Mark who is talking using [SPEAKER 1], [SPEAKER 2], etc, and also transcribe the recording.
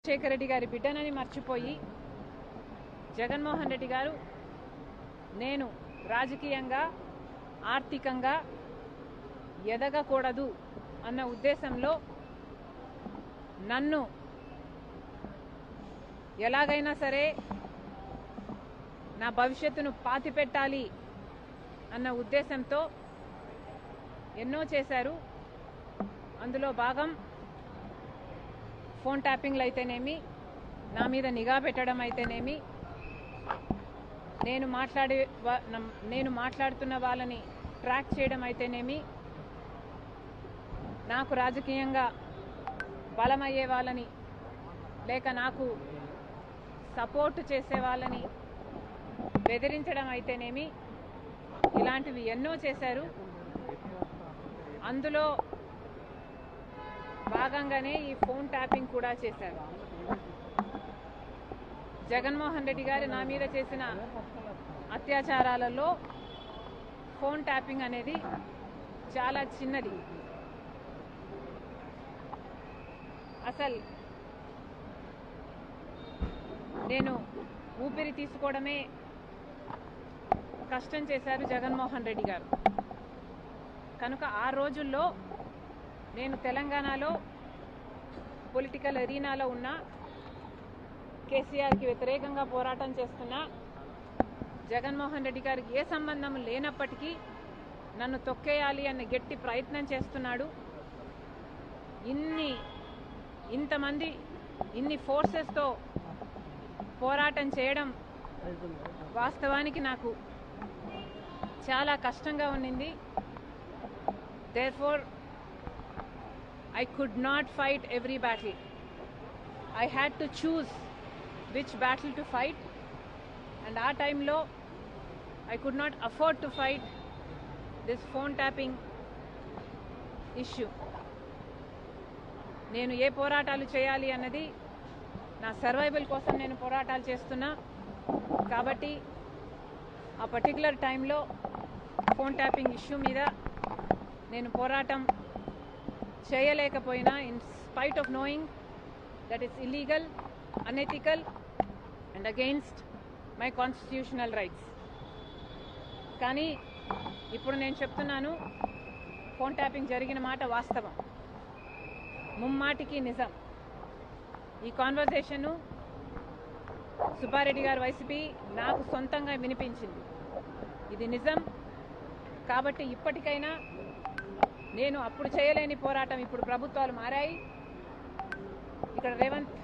[SPEAKER 1] రాజశేఖర రెడ్డి గారి బిడ్డనని మర్చిపోయి జగన్మోహన్ రెడ్డి గారు నేను రాజకీయంగా ఆర్థికంగా ఎదగకూడదు అన్న ఉద్దేశంలో నన్ను ఎలాగైనా సరే నా భవిష్యత్తును పాతిపెట్టాలి అన్న ఉద్దేశంతో ఎన్నో చేశారు. అందులో భాగం ఫోన్ ట్యాపింగ్లు అయితేనేమి, నా మీద నిఘా పెట్టడం అయితేనేమి, నేను మాట్లాడుతున్న వాళ్ళని ట్రాక్ చేయడం అయితేనేమి, నాకు రాజకీయంగా బలమయ్యే వాళ్ళని లేక నాకు సపోర్ట్ చేసే వాళ్ళని బెదిరించడం అయితేనేమి, ఇలాంటివి ఎన్నో చేశారు. అందులో భాగంగానే ఈ ఫోన్ ట్యాపింగ్ కూడా చేశారు. జగన్మోహన్ రెడ్డి గారు నా మీద చేసిన అత్యాచారాలలో ఫోన్ ట్యాపింగ్ అనేది చాలా చిన్నది. అసలు నేను ఊపిరి తీసుకోవడమే కష్టం చేశారు జగన్మోహన్ రెడ్డి గారు. కనుక ఆ రోజుల్లో నేను తెలంగాణలో పొలిటికల్ అరీనాలో ఉన్న కేసీఆర్కి వ్యతిరేకంగా పోరాటం చేస్తున్నా, జగన్మోహన్ రెడ్డి గారికి ఏ సంబంధం లేనప్పటికీ నన్ను తొక్కేయాలి అన్న గట్టి ప్రయత్నం చేస్తున్నాడు. ఇంతమంది ఇన్ని ఫోర్సెస్తో పోరాటం చేయడం వాస్తవానికి నాకు చాలా కష్టంగా ఉన్నింది. Therefore, I could not fight every battle. I had to choose which battle to fight, and our time low, I could not afford to fight this phone tapping issue. నేను ఏ పోరాటాలు చేయాలి అన్నది నా సర్వైవల్ కోసం నేను పోరాటాలు చేస్తున్నా. కాబట్టి ఆ పర్టికులర్ టైంలో ఫోన్ ట్యాపింగ్ ఇష్యూ మీద నేను పోరాటం చేయలేకపోయినా, in spite of knowing that it's illegal, unethical and against my constitutional rights. కానీ ఇప్పుడు నేను చెప్తున్నాను, ఫోన్ ట్యాపింగ్ జరిగిన మాట వాస్తవం, ముమ్మాటికి నిజం. ఈ కాన్వర్సేషను సుబ్బారెడ్డి గారు వైసీపీ నాకు సొంతంగా వినిపించింది. ఇది నిజం. కాబట్టి ఇప్పటికైనా నేను అప్పుడు చేయలేని పోరాటం, ఇప్పుడు ప్రభుత్వాలు మారాయి, ఇక్కడ రేవంత్